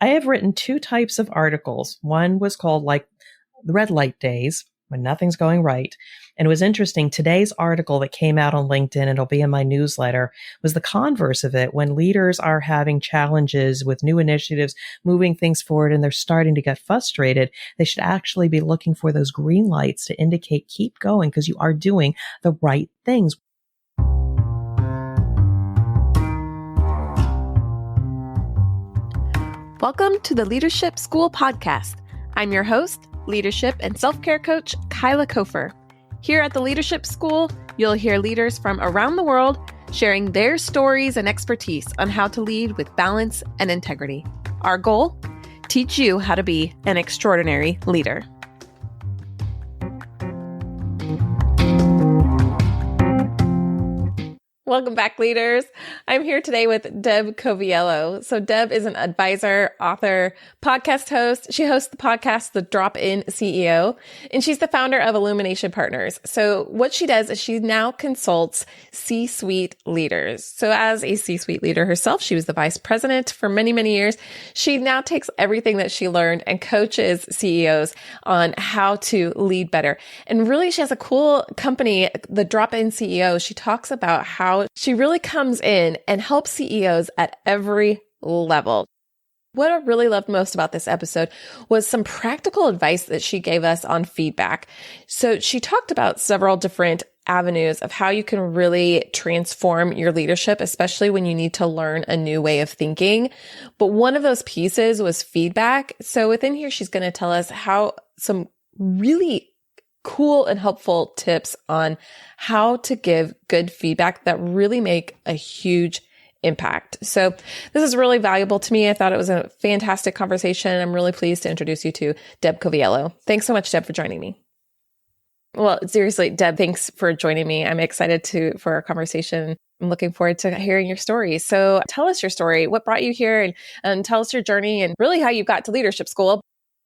I have written two types of articles. One was called like the red light days, when nothing's going right. And it was interesting. Today's article that came out on LinkedIn, and it'll be in my newsletter, was the converse of it. When leaders are having challenges with new initiatives, moving things forward, and they're starting to get frustrated, they should actually be looking for those green lights to indicate keep going because you are doing the right things. Welcome to the Leadership School podcast. I'm your host, leadership and self-care coach, Kyla Kofer. Here at the Leadership School, you'll hear leaders from around the world sharing their stories and expertise on how to lead with balance and integrity. Our goal? Teach you how to be an extraordinary leader. Welcome back, leaders. I'm here today with Deb Coviello. So Deb is an advisor, author, podcast host. She hosts the podcast, The Drop-In CEO, and she's the founder of Illumination Partners. So what she does is she now consults C-suite leaders. So as a C-suite leader herself, she was the vice president for many, many years. She now takes everything that she learned and coaches CEOs on how to lead better. And really, she has a cool company, The Drop-In CEO. She talks about how she really comes in and helps CEOs at every level. What I really loved most about this episode was some practical advice that she gave us on feedback. So she talked about several different avenues of how you can really transform your leadership, especially when you need to learn a new way of thinking. But one of those pieces was feedback. So within here, she's going to tell us how some really cool and helpful tips on how to give good feedback that really make a huge impact. So this is really valuable to me. I thought it was a fantastic conversation. I'm really pleased to introduce you to Deb Coviello. Thanks so much, Deb, for joining me. Well, seriously, Deb, thanks for joining me. I'm excited for our conversation. I'm looking forward to hearing your story. So tell us your story. What brought you here and tell us your journey and really how you got to leadership school.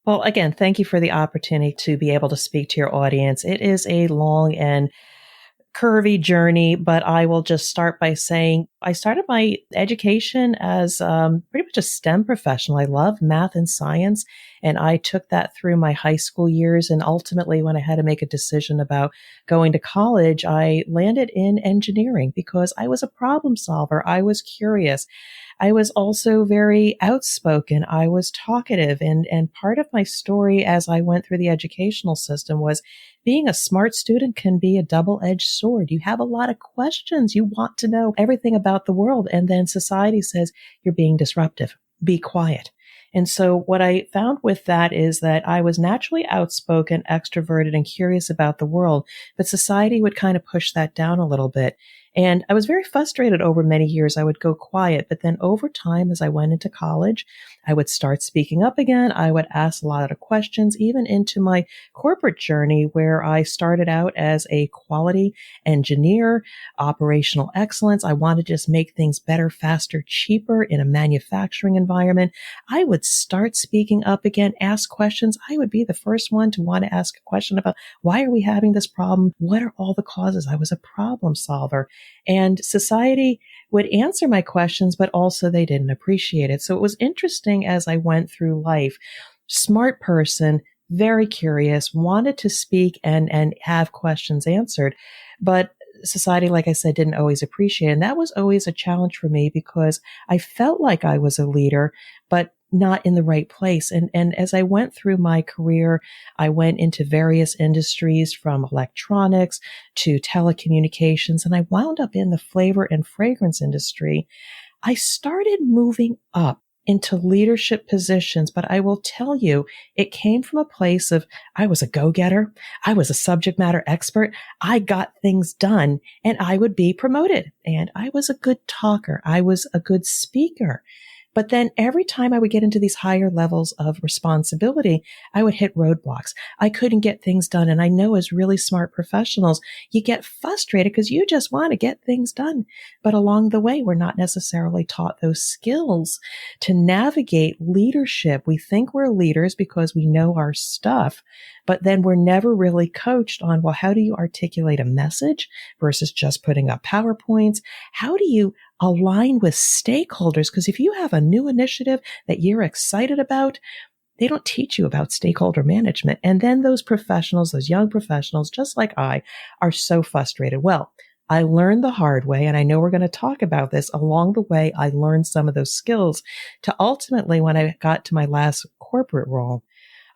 Well, again, thank you for the opportunity to be able to speak to your audience. It is a long and curvy journey, but I will just start by saying I started my education as pretty much a STEM professional. I love math and science, and I took that through my high school years. And ultimately, when I had to make a decision about going to college, I landed in engineering because I was a problem solver. I was curious. I was also very outspoken. I was talkative. And part of my story as I went through the educational system was being a smart student can be a double-edged sword. You have a lot of questions. You want to know everything about the world. And then society says you're being disruptive. Be quiet. And so what I found with that is that I was naturally outspoken, extroverted, and curious about the world, but society would kind of push that down a little bit. And I was very frustrated over many years. I would go quiet, but then over time, as I went into college, I would start speaking up again. I would ask a lot of questions, even into my corporate journey, where I started out as a quality engineer, operational excellence. I wanted to just make things better, faster, cheaper in a manufacturing environment. I would start speaking up again, ask questions. I would be the first one to want to ask a question about why are we having this problem? What are all the causes? I was a problem solver. And society would answer my questions, but also they didn't appreciate it. So it was interesting as I went through life. Smart person, very curious, wanted to speak and have questions answered. But society, like I said, didn't always appreciate it. And that was always a challenge for me because I felt like I was a leader, but not in the right place. And as I went through my career, I went into various industries from electronics to telecommunications, and I wound up in the flavor and fragrance industry. I started moving up into leadership positions, but I will tell you, it came from a place of I was a go-getter. I was a subject matter expert. I got things done and I would be promoted. And I was a good talker. I was a good speaker. But then every time I would get into these higher levels of responsibility, I would hit roadblocks. I couldn't get things done. And I know as really smart professionals, you get frustrated because you just want to get things done. But along the way, we're not necessarily taught those skills to navigate leadership. We think we're leaders because we know our stuff, but then we're never really coached on, well, how do you articulate a message versus just putting up PowerPoints? How do you align with stakeholders. Because if you have a new initiative that you're excited about, they don't teach you about stakeholder management. And then those professionals, those young professionals, just like I, are so frustrated. Well, I learned the hard way, and I know we're going to talk about this. Along the way, I learned some of those skills to ultimately, when I got to my last corporate role,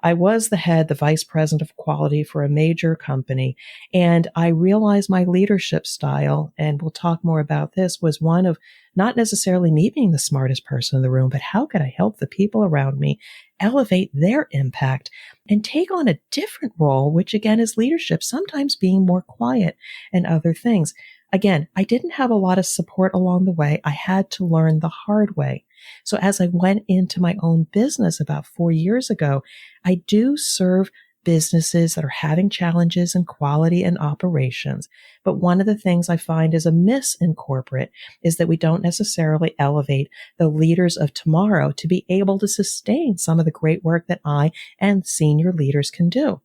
I was the vice president of quality for a major company. And I realized my leadership style, and we'll talk more about this, was one of not necessarily me being the smartest person in the room, but how could I help the people around me elevate their impact and take on a different role, which again is leadership, sometimes being more quiet and other things. Again, I didn't have a lot of support along the way. I had to learn the hard way. So as I went into my own business about 4 years ago, I do serve businesses that are having challenges in quality and operations. But one of the things I find is a miss in corporate is that we don't necessarily elevate the leaders of tomorrow to be able to sustain some of the great work that I and senior leaders can do.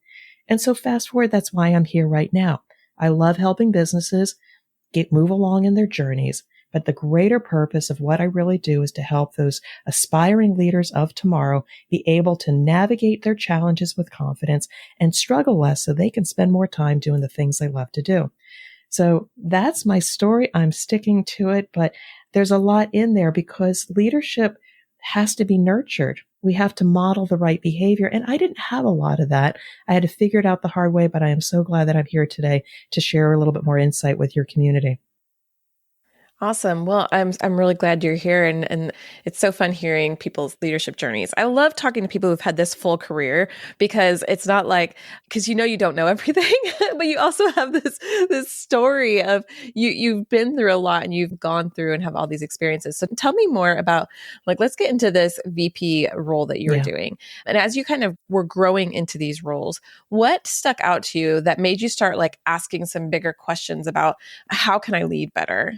And so fast forward, that's why I'm here right now. I love helping businesses move along in their journeys. But the greater purpose of what I really do is to help those aspiring leaders of tomorrow be able to navigate their challenges with confidence and struggle less so they can spend more time doing the things they love to do. So that's my story. I'm sticking to it, but there's a lot in there because leadership has to be nurtured. We have to model the right behavior. And I didn't have a lot of that. I had to figure it out the hard way, but I am so glad that I'm here today to share a little bit more insight with your community. Awesome. Well, I'm really glad you're here, and it's so fun hearing people's leadership journeys. I love talking to people who've had this full career because it's not like, because you don't know everything, but you also have this story of you've been through a lot and you've gone through and have all these experiences. So tell me more about, like, let's get into this VP role that you were doing. And as you kind of were growing into these roles, what stuck out to you that made you start like asking some bigger questions about how can I lead better?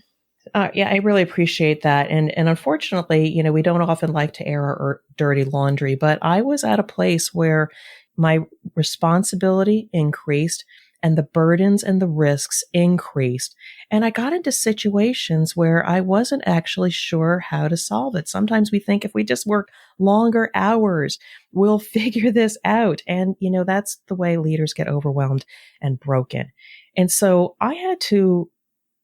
Yeah, I really appreciate that. And unfortunately, we don't often like to air our dirty laundry, but I was at a place where my responsibility increased and the burdens and the risks increased. And I got into situations where I wasn't actually sure how to solve it. Sometimes we think if we just work longer hours, we'll figure this out. And, that's the way leaders get overwhelmed and broken. And so I had to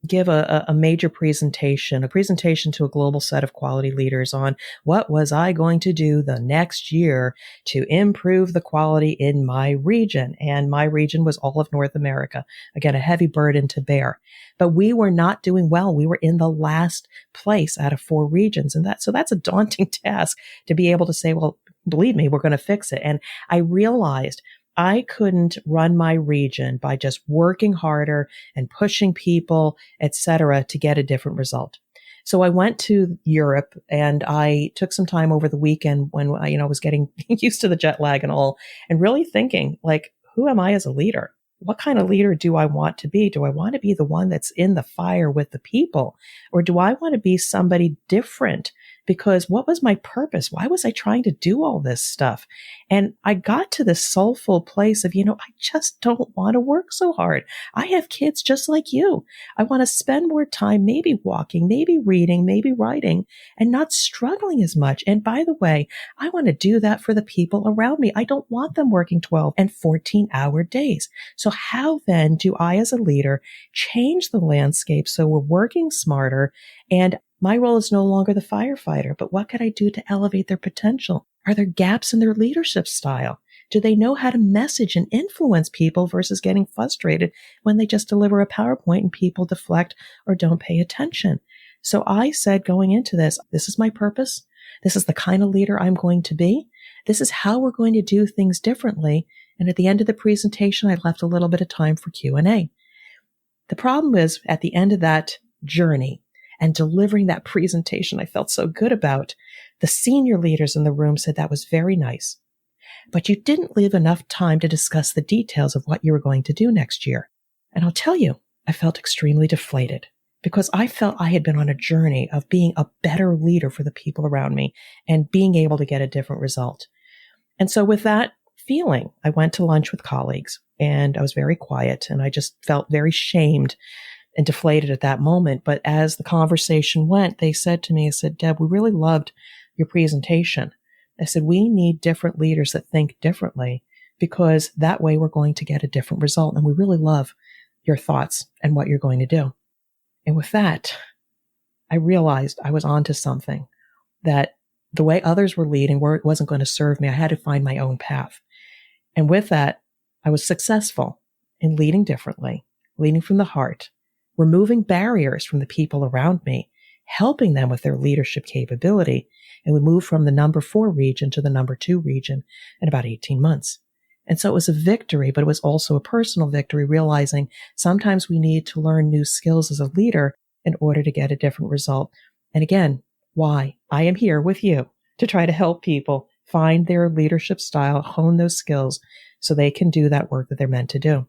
give a major presentation to a global set of quality leaders on what was I going to do the next year to improve the quality in my region. And my region was all of North America. Again, a heavy burden to bear. But we were not doing well. We were in the last place out of 4 regions. And so that's a daunting task to be able to say, well, believe me, we're going to fix it. And I realized I couldn't run my region by just working harder and pushing people, etc., to get a different result. So I went to Europe and I took some time over the weekend when I was getting used to the jet lag and all, and really thinking, like, who am I as a leader? What kind of leader do I want to be? Do I want to be the one that's in the fire with the people? Or do I want to be somebody different? Because what was my purpose? Why was I trying to do all this stuff? And I got to this soulful place of, I just don't want to work so hard. I have kids just like you. I want to spend more time, maybe walking, maybe reading, maybe writing, and not struggling as much. And by the way, I want to do that for the people around me. I don't want them working 12 and 14-hour days. So how then do I as a leader change the landscape so we're working smarter? And my role is no longer the firefighter, but what could I do to elevate their potential? Are there gaps in their leadership style? Do they know how to message and influence people versus getting frustrated when they just deliver a PowerPoint and people deflect or don't pay attention? So I said going into this is my purpose. This is the kind of leader I'm going to be. This is how we're going to do things differently. And at the end of the presentation, I left a little bit of time for Q&A. The problem is at the end of that journey, and delivering that presentation I felt so good about, the senior leaders in the room said that was very nice, but you didn't leave enough time to discuss the details of what you were going to do next year. And I'll tell you, I felt extremely deflated because I felt I had been on a journey of being a better leader for the people around me and being able to get a different result. And so with that feeling, I went to lunch with colleagues and I was very quiet and I just felt very shamed and deflated at that moment. But as the conversation went, they said to me, I said, Deb, we really loved your presentation. I said, we need different leaders that think differently, because that way we're going to get a different result. And we really love your thoughts and what you're going to do. And with that, I realized I was onto something, that the way others were leading wasn't going to serve me. I had to find my own path. And with that, I was successful in leading differently, leading from the heart, removing barriers from the people around me, helping them with their leadership capability. And we moved from the number 4 region to the number 2 region in about 18 months. And so it was a victory, but it was also a personal victory, realizing sometimes we need to learn new skills as a leader in order to get a different result. And again, why I am here with you to try to help people find their leadership style, hone those skills so they can do that work that they're meant to do.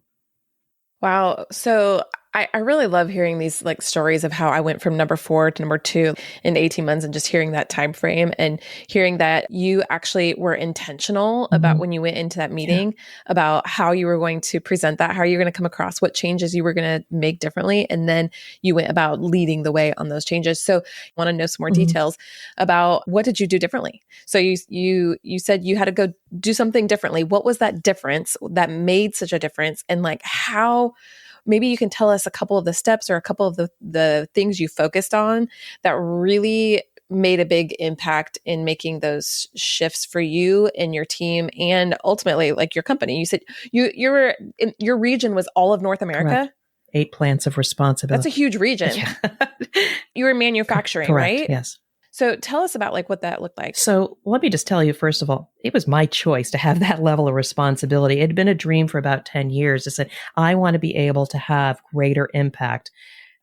Wow. So I really love hearing these like stories of how I went from number 4 to number 2 in 18 months, and just hearing that time frame and hearing that you actually were intentional about when you went into that meeting about how you were going to present that, how you're going to come across, what changes you were going to make differently. And then you went about leading the way on those changes. So I want to know some more details about what did you do differently? So you said you had to go do something differently. What was that difference that made such a difference? And like how, maybe you can tell us a couple of the steps or a couple of the things you focused on that really made a big impact in making those shifts for you and your team, and ultimately like your company. You said your region was all of North America. Correct. 8 plants of responsibility. That's a huge region. Yeah. You were manufacturing, Correct, right? yes. So tell us about like what that looked like. So let me just tell you, first of all, it was my choice to have that level of responsibility. It had been a dream for about 10 years. I said, I want to be able to have greater impact,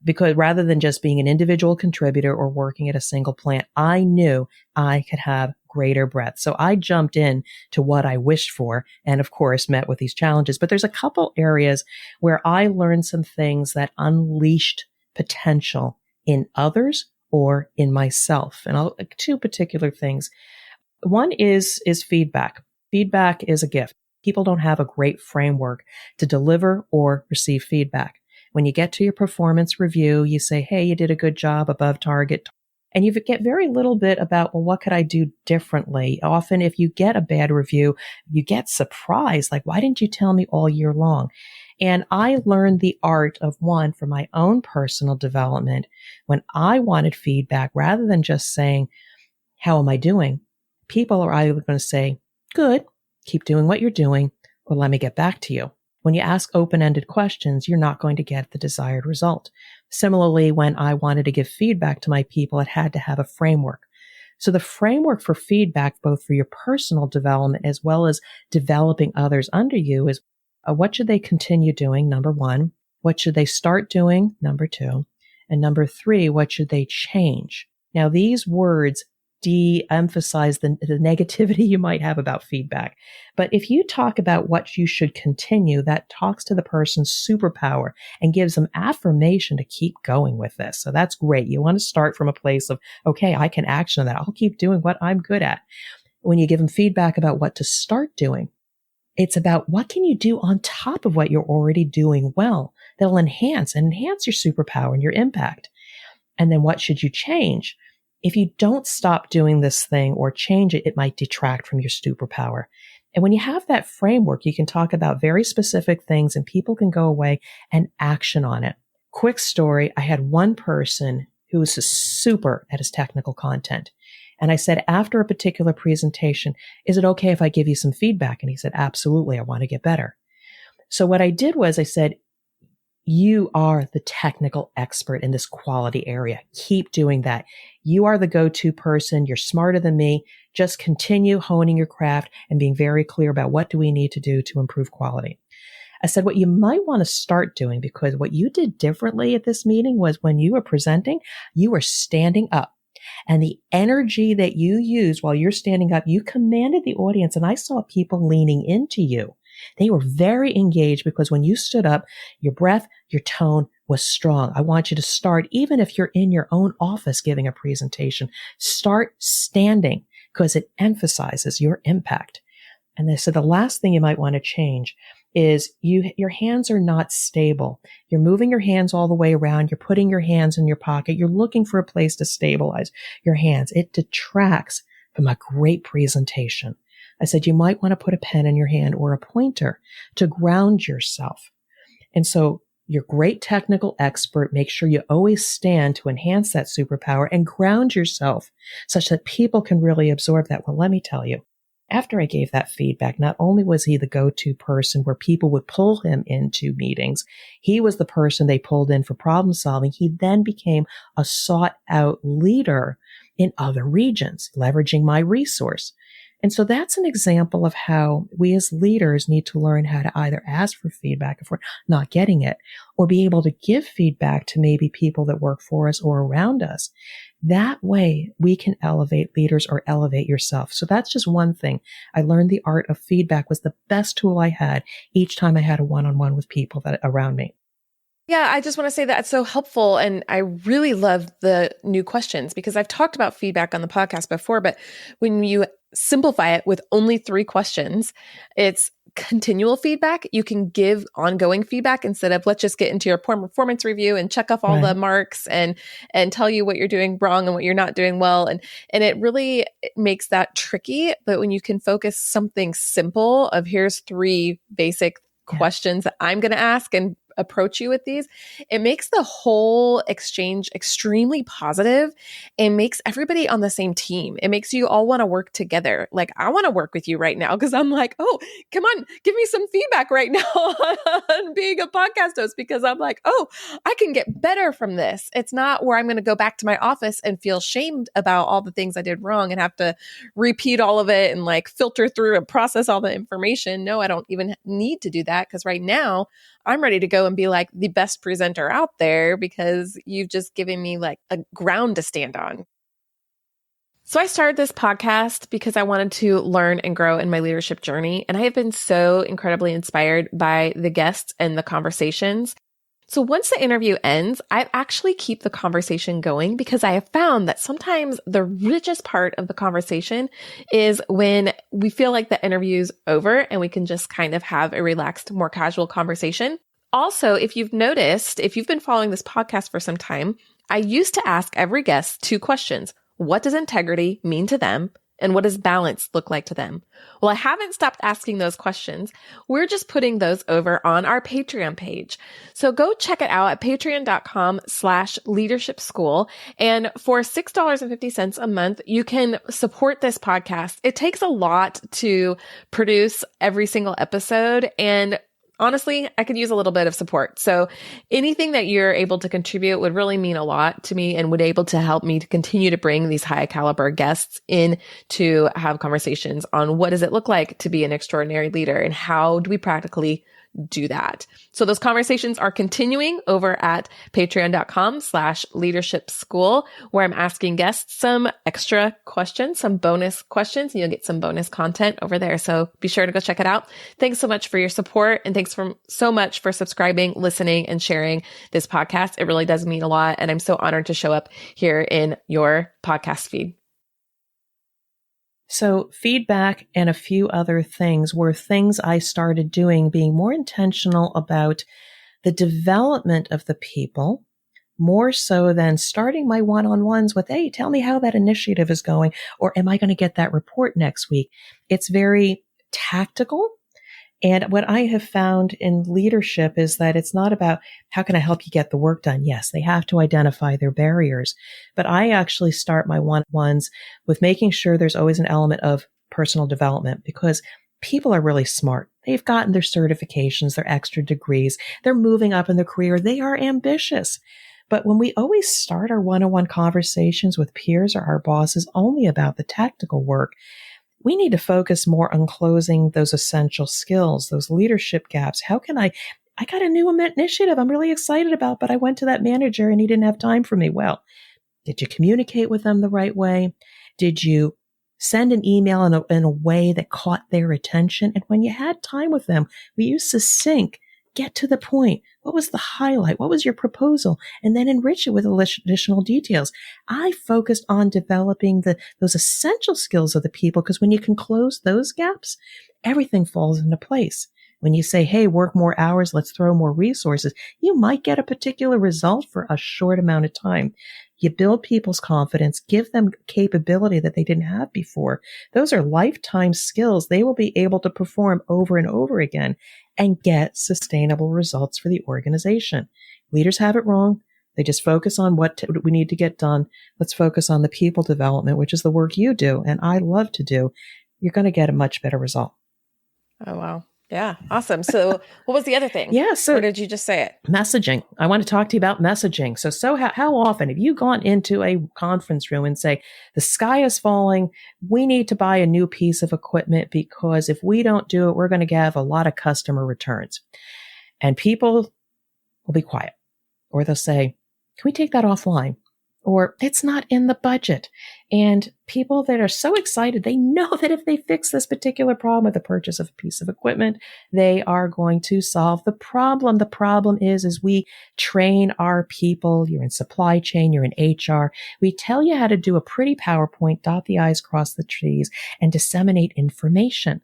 because rather than just being an individual contributor or working at a single plant, I knew I could have greater breadth. So I jumped in to what I wished for, and of course met with these challenges. But there's a couple areas where I learned some things that unleashed potential in others or in myself. And 2 particular things. One is feedback. Feedback is a gift. People don't have a great framework to deliver or receive feedback. When you get to your performance review, you say, hey, you did a good job, above target. And you get very little bit about, well, what could I do differently? Often if you get a bad review, you get surprised. Like, why didn't you tell me all year long? And I learned the art of, one, for my own personal development, when I wanted feedback, rather than just saying, how am I doing? People are either going to say, good, keep doing what you're doing, or let me get back to you. When you ask open-ended questions, you're not going to get the desired result. Similarly, when I wanted to give feedback to my people, it had to have a framework. So the framework for feedback, both for your personal development as well as developing others under you, is what should they continue doing? Number 1. What should they start doing? Number 2. And number 3, what should they change? Now, these words de-emphasize the negativity you might have about feedback. But if you talk about what you should continue, that talks to the person's superpower and gives them affirmation to keep going with this. So that's great. You want to start from a place of, okay, I can action that. I'll keep doing what I'm good at. When you give them feedback about what to start doing, it's about what can you do on top of what you're already doing well that'll enhance your superpower and your impact. And then what should you change? If you don't stop doing this thing or change it, it might detract from your superpower. And when you have that framework, you can talk about very specific things and people can go away and action on it. Quick story. I had one person who was super at his technical content. And I said, after a particular presentation, is it okay if I give you some feedback? And he said, absolutely. I want to get better. So what I did was I said, you are the technical expert in this quality area. Keep doing that. You are the go-to person. You're smarter than me. Just continue honing your craft and being very clear about what do we need to do to improve quality. I said, what you might want to start doing, because what you did differently at this meeting was when you were presenting, you were standing up. And the energy that you used while you're standing up, you commanded the audience. And I saw people leaning into you. They were very engaged because when you stood up, your breath, your tone was strong. I want you to start, even if you're in your own office giving a presentation, start standing because it emphasizes your impact. And they said the last thing you might want to change is your hands are not stable. You're moving your hands all the way around. You're putting your hands in your pocket. You're looking for a place to stabilize your hands. It detracts from a great presentation. I said, you might want to put a pen in your hand or a pointer to ground yourself. And so your great technical expert, make sure you always stand to enhance that superpower and ground yourself such that people can really absorb that. Well, let me tell you, after I gave that feedback, not only was he the go-to person where people would pull him into meetings, he was the person they pulled in for problem solving. He then became a sought out leader in other regions, leveraging my resource. And so that's an example of how we as leaders need to learn how to either ask for feedback if we're not getting it, or be able to give feedback to maybe people that work for us or around us. That way we can elevate leaders or elevate yourself. So that's just one thing. I learned the art of feedback was the best tool I had each time I had a one-on-one with people that around me. Yeah, I just want to say that it's so helpful. And I really love the new questions because I've talked about feedback on the podcast before, but when you simplify it with only 3 questions, it's continual feedback. You can give ongoing feedback instead of let's just get into your performance review and check off all the marks and tell you what you're doing wrong and what you're not doing well. And it really makes that tricky. But when you can focus something simple of here's 3 basic questions that I'm going to ask and approach you with these, it makes the whole exchange extremely positive and makes everybody on the same team. It makes you all want to work together. Like, I want to work with you right now because I'm like, oh, come on, give me some feedback right now on being a podcast host, because I'm like, oh, I can get better from this. It's not where I'm going to go back to my office and feel shamed about all the things I did wrong and have to repeat all of it and like filter through and process all the information. No, I don't even need to do that because right now I'm ready to go and be like the best presenter out there because you've just given me like a ground to stand on. So I started this podcast because I wanted to learn and grow in my leadership journey. And I have been so incredibly inspired by the guests and the conversations. So once the interview ends, I actually keep the conversation going because I have found that sometimes the richest part of the conversation is when we feel like the interview's over and we can just kind of have a relaxed, more casual conversation. Also, if you've noticed, if you've been following this podcast for some time, I used to ask every guest 2 questions. What does integrity mean to them? And what does balance look like to them? Well, I haven't stopped asking those questions. We're just putting those over on our Patreon page. So go check it out at patreon.com/leadership school. And for $6.50 a month, you can support this podcast. It takes a lot to produce every single episode, and honestly, I could use a little bit of support. So anything that you're able to contribute would really mean a lot to me and would able to help me to continue to bring these high caliber guests in to have conversations on what does it look like to be an extraordinary leader and how do we practically do that. So those conversations are continuing over at patreon.com/leadership school, where I'm asking guests some extra questions, some bonus questions, and you'll get some bonus content over there. So be sure to go check it out. Thanks so much for your support. And thanks so much for subscribing, listening, and sharing this podcast. It really does mean a lot. And I'm so honored to show up here in your podcast feed. So feedback and a few other things were things I started doing, being more intentional about the development of the people, more so than starting my one-on-ones with, hey, tell me how that initiative is going, or am I going to get that report next week? It's very tactical. And what I have found in leadership is that it's not about how can I help you get the work done? Yes, they have to identify their barriers, but I actually start my one-on-ones with making sure there's always an element of personal development because people are really smart. They've gotten their certifications, their extra degrees. They're moving up in their career. They are ambitious. But when we always start our one-on-one conversations with peers or our bosses only about the tactical work, we need to focus more on closing those essential skills, those leadership gaps. How can I got a new initiative I'm really excited about, but I went to that manager and he didn't have time for me. Well, did you communicate with them the right way? Did you send an email in a way that caught their attention? And when you had time with them, we use succinct, get to the point. What was the highlight? What was your proposal? And then enrich it with additional details. I focused on developing those essential skills of the people because when you can close those gaps, everything falls into place. When you say, hey, work more hours, let's throw more resources, you might get a particular result for a short amount of time. You build people's confidence, give them capability that they didn't have before. Those are lifetime skills they will be able to perform over and over again and get sustainable results for the organization. Leaders have it wrong. They just focus on what we need to get done. Let's focus on the people development, which is the work you do and I love to do. You're going to get a much better result. Oh, wow. Yeah. Awesome. So what was the other thing? Yeah. So, or did you just say it? Messaging. I want to talk to you about messaging. So how often have you gone into a conference room and say, the sky is falling. We need to buy a new piece of equipment because if we don't do it, we're going to have a lot of customer returns. And people will be quiet, or they'll say, can we take that offline? Or it's not in the budget. And people that are so excited, they know that if they fix this particular problem with the purchase of a piece of equipment, they are going to solve the problem. The problem is we train our people. You're in supply chain, you're in HR. We tell you how to do a pretty PowerPoint, dot the I's, cross the T's, and disseminate information.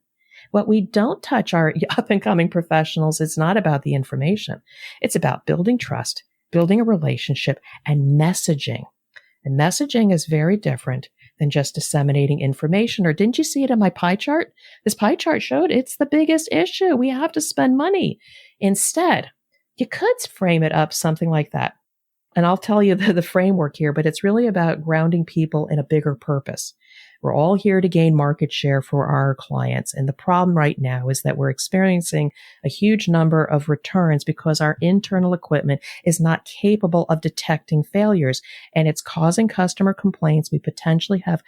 What we don't touch our up and coming professionals, it's not about the information. It's about building trust, building a relationship, and messaging. And messaging is very different than just disseminating information. Or didn't you see it in my pie chart? This pie chart showed it's the biggest issue. We have to spend money. Instead, you could frame it up something like that. And I'll tell you the framework here, but it's really about grounding people in a bigger purpose. We're all here to gain market share for our clients. And the problem right now is that we're experiencing a huge number of returns because our internal equipment is not capable of detecting failures. And it's causing customer complaints. We potentially have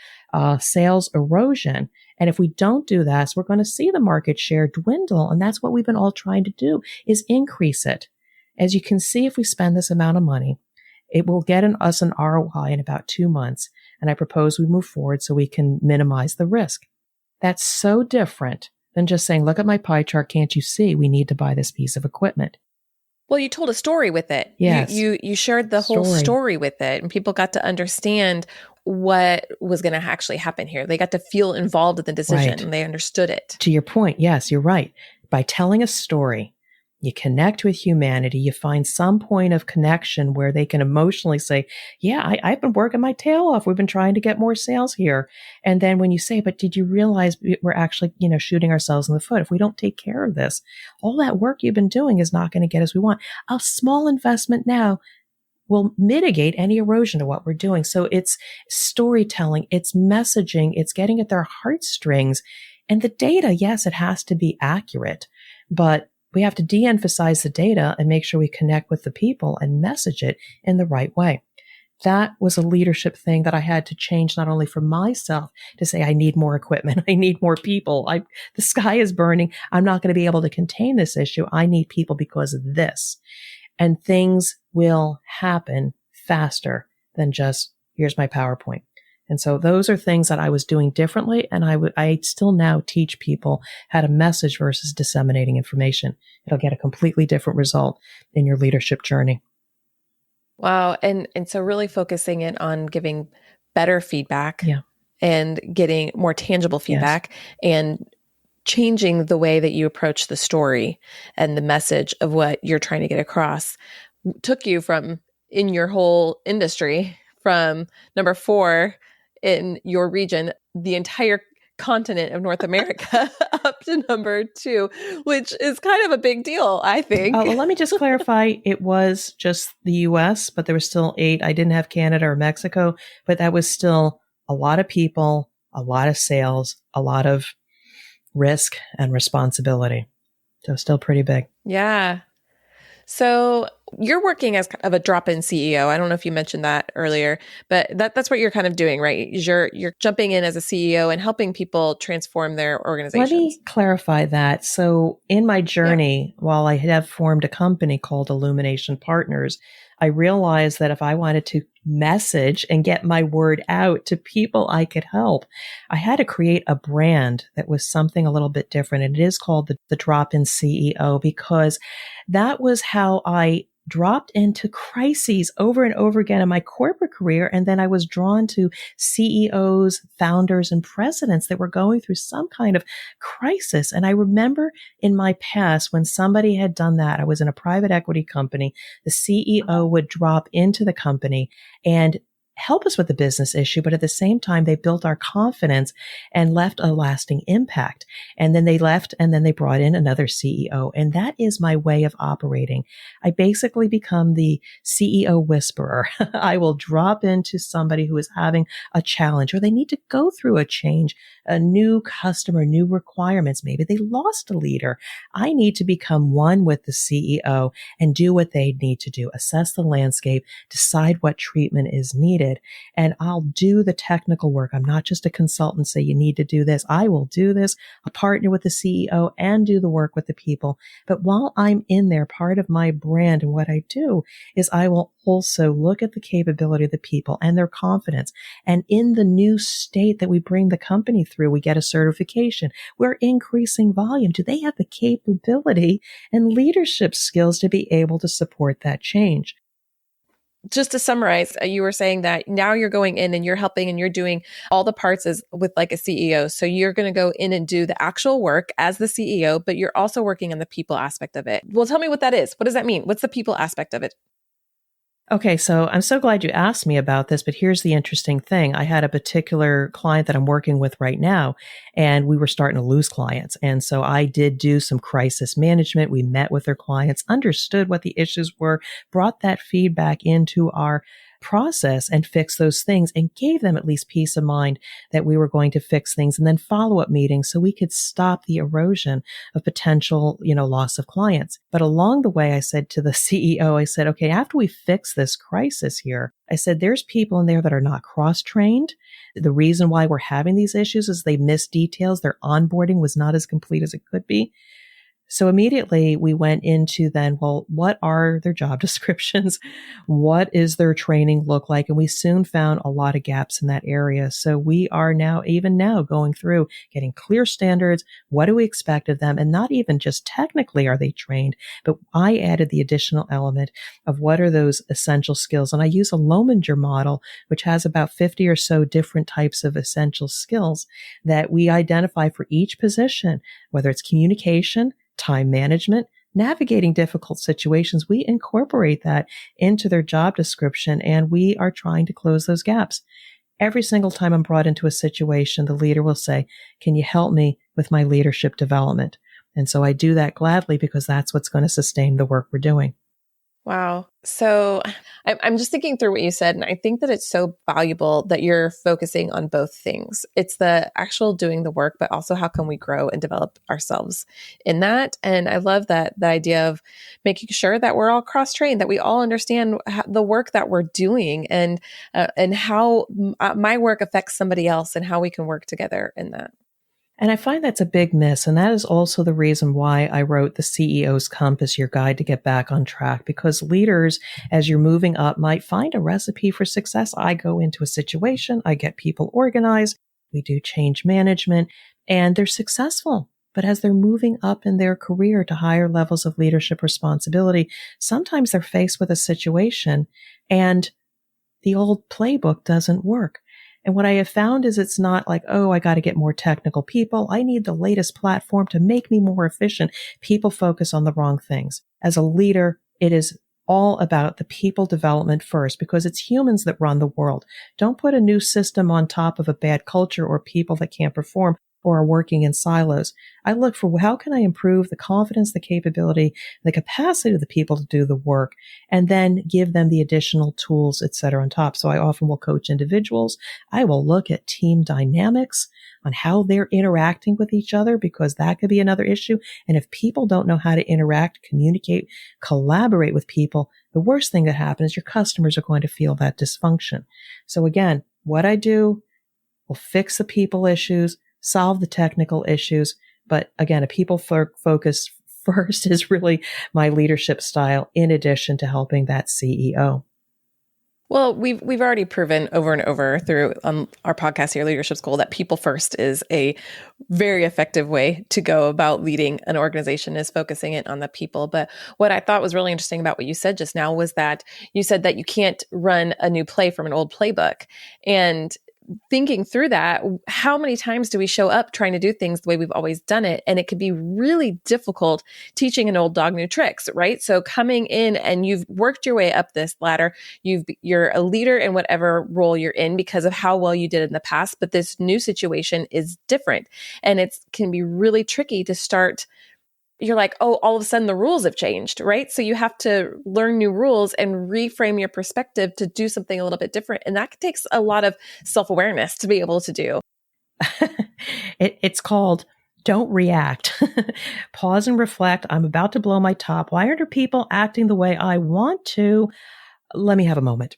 sales erosion. And if we don't do that, we're going to see the market share dwindle. And that's what we've been all trying to do, is increase it. As you can see, if we spend this amount of money, it will get us an ROI in about 2 months. And I propose we move forward so we can minimize the risk. That's so different than just saying, look at my pie chart. Can't you see we need to buy this piece of equipment? Well, you told a story with it. Yes. You shared the whole story with it, and people got to understand what was going to actually happen here. They got to feel involved in the decision, right, and they understood it. To your point, yes, you're right. By telling a story, you connect with humanity. You find some point of connection where they can emotionally say, yeah, I've been working my tail off. We've been trying to get more sales here. And then when you say, but did you realize we're actually, shooting ourselves in the foot? If we don't take care of this, all that work you've been doing is not going to get us we want. A small investment now will mitigate any erosion of what we're doing. So it's storytelling, it's messaging, it's getting at their heartstrings. And the data, yes, it has to be accurate, but we have to de-emphasize the data and make sure we connect with the people and message it in the right way. That was a leadership thing that I had to change, not only for myself to say, I need more equipment. I need more people. The sky is burning. I'm not going to be able to contain this issue. I need people because of this. And things will happen faster than just, here's my PowerPoint. And so those are things that I was doing differently. And I still now teach people how to message versus disseminating information. It'll get a completely different result in your leadership journey. Wow. And so really focusing it on giving better feedback, yeah, and getting more tangible feedback, yes, and changing the way that you approach the story and the message of what you're trying to get across took you from, in your whole industry, from number 4 in your region, the entire continent of North America, up to number 2, which is kind of a big deal, I think. Well, let me just clarify. It was just the US, but there were still 8. I didn't have Canada or Mexico, but that was still a lot of people, a lot of sales, a lot of risk and responsibility. So still pretty big. Yeah. So you're working as kind of a drop-in CEO. I don't know if you mentioned that earlier, but that's what you're kind of doing, right? You're jumping in as a CEO and helping people transform their organizations. Let me clarify that. So in my journey, while I have formed a company called Illumination Partners, I realized that if I wanted to message and get my word out to people I could help, I had to create a brand that was something a little bit different. And it is called the Drop-in CEO, because that was how I dropped into crises over and over again in my corporate career. And then I was drawn to CEOs, founders, and presidents that were going through some kind of crisis. And I remember in my past when somebody had done that, I was in a private equity company, the CEO would drop into the company and help us with the business issue, but at the same time, they built our confidence and left a lasting impact. And then they left and then they brought in another CEO. And that is my way of operating. I basically become the CEO whisperer. I will drop into somebody who is having a challenge or they need to go through a change, a new customer, new requirements. Maybe they lost a leader. I need to become one with the CEO and do what they need to do, assess the landscape, decide what treatment is needed. And I'll do the technical work. I'm not just a consultant, say you need to do this. I will do this. I'll partner with the CEO and do the work with the people. But while I'm in there, part of my brand and what I do is I will also look at the capability of the people and their confidence. And in the new state that we bring the company through, we get a certification. We're increasing volume. Do they have the capability and leadership skills to be able to support that change? Just to summarize, you were saying that now you're going in and you're helping and you're doing all the parts as with like a CEO. So you're going to go in and do the actual work as the CEO, but you're also working on the people aspect of it. Well, tell me what that is. What does that mean? What's the people aspect of it? Okay, so I'm so glad you asked me about this, but here's the interesting thing. I had a particular client that I'm working with right now, and we were starting to lose clients. And so I did do some crisis management. We met with their clients, understood what the issues were, brought that feedback into our process and fix those things and gave them at least peace of mind that we were going to fix things and then follow-up meetings so we could stop the erosion of potential, loss of clients. But along the way, I said to the CEO, I said, okay, after we fix this crisis here, I said, there's people in there that are not cross-trained. The reason why we're having these issues is they missed details. Their onboarding was not as complete as it could be. So immediately we went into then, well, what are their job descriptions? What is their training look like? And we soon found a lot of gaps in that area. So we are even now going through getting clear standards. What do we expect of them? And not even just technically are they trained, but I added the additional element of what are those essential skills. And I use a Lominger model, which has about 50 or so different types of essential skills that we identify for each position, whether it's communication, time management, navigating difficult situations. We incorporate that into their job description, and we are trying to close those gaps. Every single time I'm brought into a situation, the leader will say, can you help me with my leadership development? And so I do that gladly because that's what's going to sustain the work we're doing. Wow. So I'm just thinking through what you said, and I think that it's so valuable that you're focusing on both things. It's the actual doing the work, but also how can we grow and develop ourselves in that? And I love that the idea of making sure that we're all cross-trained, that we all understand the work that we're doing and how my work affects somebody else and how we can work together in that. And I find that's a big miss. And that is also the reason why I wrote the CEO's Compass, your guide to get back on track, because leaders, as you're moving up, might find a recipe for success. I go into a situation, I get people organized, we do change management, and they're successful. But as they're moving up in their career to higher levels of leadership responsibility, sometimes they're faced with a situation and the old playbook doesn't work. And what I have found is it's not like, oh, I got to get more technical people. I need the latest platform to make me more efficient. People focus on the wrong things. As a leader, it is all about the people development first because it's humans that run the world. Don't put a new system on top of a bad culture or people that can't perform or are working in silos. I look for how can I improve the confidence, the capability, the capacity of the people to do the work, and then give them the additional tools, et cetera, on top. So I often will coach individuals. I will look at team dynamics on how they're interacting with each other because that could be another issue. And if people don't know how to interact, communicate, collaborate with people, the worst thing that happens is your customers are going to feel that dysfunction. So again, what I do will fix the people issues, solve the technical issues. But again, a people focus first is really my leadership style in addition to helping that CEO. Well, we've already proven over and over through our podcast here, Leadership School, that people first is a very effective way to go about leading an organization, is focusing it on the people. But what I thought was really interesting about what you said just now was that you said that you can't run a new play from an old playbook. And thinking through that, how many times do we show up trying to do things the way we've always done it? And it could be really difficult teaching an old dog new tricks, right? So coming in and you've worked your way up this ladder, you're a leader in whatever role you're in because of how well you did in the past, but this new situation is different. And it can be really tricky to start. You're like, oh, all of a sudden the rules have changed, right? So you have to learn new rules and reframe your perspective to do something a little bit different. And that takes a lot of self-awareness to be able to do. It's called don't react. Pause and reflect. I'm about to blow my top. Why aren't people acting the way I want to? Let me have a moment.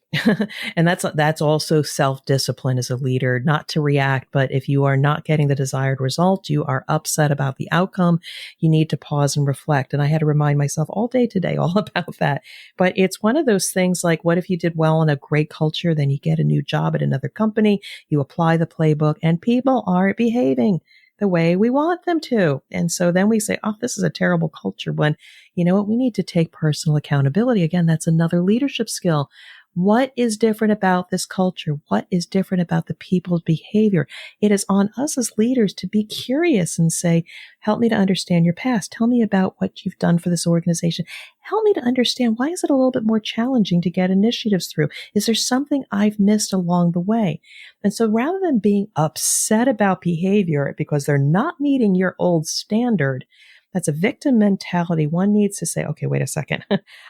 And that's also self-discipline as a leader, not to react. But if you are not getting the desired result, you are upset about the outcome, you need to pause and reflect. And I had to remind myself all day today all about that. But it's one of those things like, what if you did well in a great culture, then you get a new job at another company, you apply the playbook, and people aren't behaving the way we want them to. And so then we say, oh, this is a terrible culture, when you know what, we need to take personal accountability. Again, that's another leadership skill. What is different about this culture? What is different about the people's behavior? It is on us as leaders to be curious and say, help me to understand your past. Tell me about what you've done for this organization. Help me to understand, why is it a little bit more challenging to get initiatives through? Is there something I've missed along the way? And so rather than being upset about behavior because they're not meeting your old standard, that's a victim mentality. One needs to say, okay, wait a second.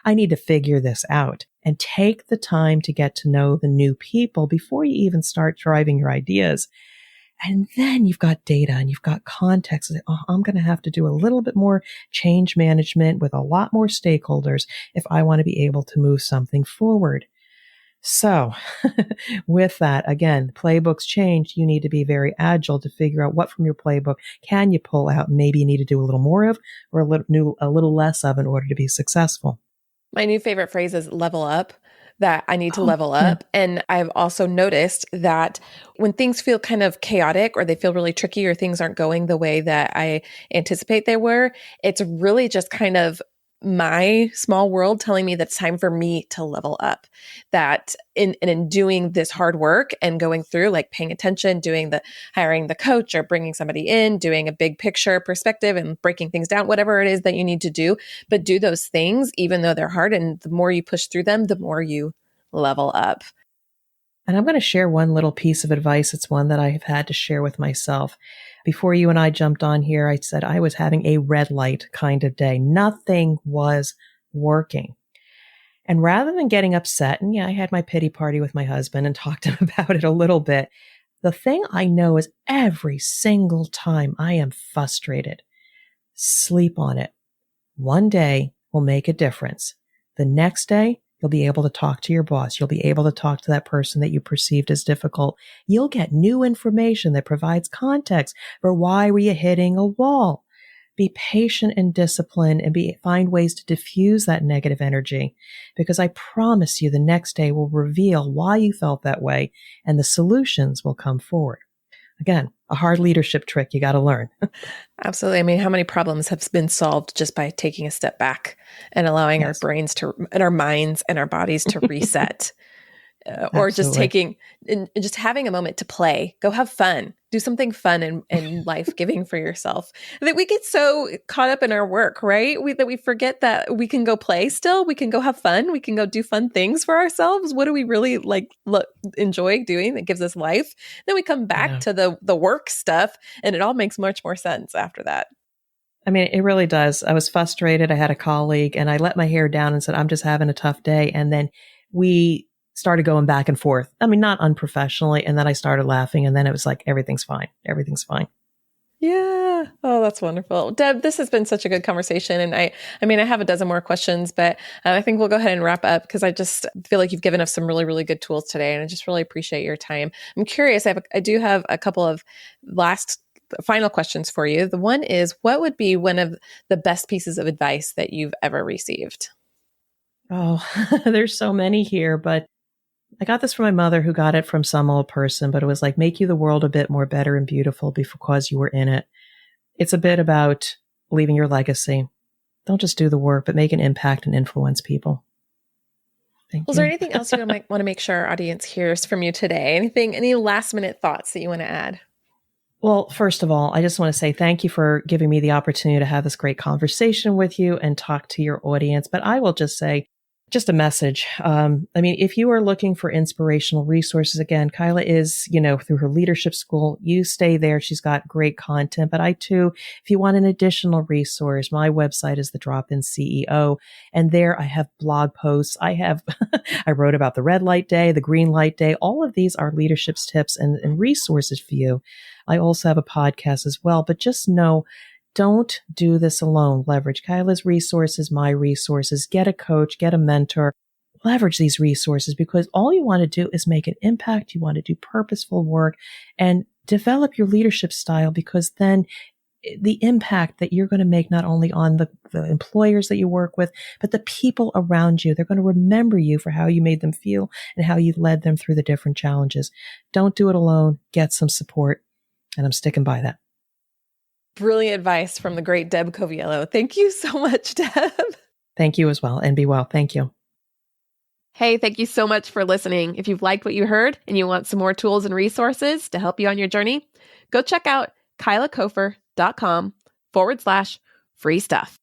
I need to figure this out, and take the time to get to know the new people before you even start driving your ideas. And then you've got data and you've got context. Oh, I'm going to have to do a little bit more change management with a lot more stakeholders if I want to be able to move something forward. So with that, again, playbooks change. You need to be very agile to figure out what from your playbook can you pull out. Maybe you need to do a little more of, or a little less of, in order to be successful. My new favorite phrase is level up, that I need to Oh, level yeah. up. And I've also noticed that when things feel kind of chaotic, or they feel really tricky, or things aren't going the way that I anticipate they were, it's really just kind of my small world telling me that it's time for me to level up. That in doing this hard work and going through, like paying attention, hiring the coach or bringing somebody in, doing a big picture perspective and breaking things down, whatever it is that you need to do, but do those things, even though they're hard. And the more you push through them, the more you level up. And I'm going to share one little piece of advice. It's one that I have had to share with myself. Before you and I jumped on here, I said I was having a red light kind of day. Nothing was working. And rather than getting upset, and yeah, I had my pity party with my husband and talked to him about it a little bit. The thing I know is every single time I am frustrated, sleep on it. One day will make a difference. The next day, you'll be able to talk to your boss. You'll be able to talk to that person that you perceived as difficult. You'll get new information that provides context for why were you hitting a wall. Be patient and disciplined, and find ways to diffuse that negative energy, because I promise you the next day will reveal why you felt that way, and the solutions will come forward. Again, a hard leadership trick you got to learn. Absolutely. I mean, how many problems have been solved just by taking a step back and allowing our brains and our minds and our bodies to reset? Or just just having a moment to play, go have fun, do something fun and life-giving for yourself. That we get so caught up in our work, right? That we forget that we can go play still, we can go have fun, we can go do fun things for ourselves. What do we really enjoy doing that gives us life? Then we come back to the work stuff, and it all makes much more sense after that. I mean, it really does. I was frustrated. I had a colleague and I let my hair down and said, I'm just having a tough day. And then we started going back and forth. I mean, not unprofessionally. And then I started laughing, and then it was like, everything's fine. Everything's fine. Yeah. Oh, that's wonderful. Deb, this has been such a good conversation. And I mean, I have a dozen more questions, but I think we'll go ahead and wrap up, because I just feel like you've given us some really, really good tools today. And I just really appreciate your time. I'm curious. I do have a couple of final questions for you. The one is, what would be one of the best pieces of advice that you've ever received? Oh, there's so many here, but I got this from my mother, who got it from some old person, but it was like, make you the world a bit more better and beautiful because you were in it. It's a bit about leaving your legacy. Don't just do the work, but make an impact and influence people. Thank you. Was there anything else you might want to make sure our audience hears from you today? Any last minute thoughts that you want to add? Well, first of all, I just want to say thank you for giving me the opportunity to have this great conversation with you and talk to your audience. But I will just say, just a message. If you are looking for inspirational resources, again, Kyla is, through her leadership school, you stay there. She's got great content. But I too, if you want an additional resource, my website is the Drop-In CEO. And there I have blog posts. I wrote about the red light day, the green light day. All of these are leadership tips and resources for you. I also have a podcast as well, but just know, don't do this alone. Leverage Kyla's resources, my resources, get a coach, get a mentor, leverage these resources, because all you want to do is make an impact. You want to do purposeful work and develop your leadership style, because then the impact that you're going to make not only on the employers that you work with, but the people around you. They're going to remember you for how you made them feel and how you led them through the different challenges. Don't do it alone. Get some support. And I'm sticking by that. Brilliant advice from the great Deb Coviello. Thank you so much, Deb. Thank you as well. And be well. Thank you. Hey, thank you so much for listening. If you've liked what you heard and you want some more tools and resources to help you on your journey, go check out kylakofer.com/free stuff.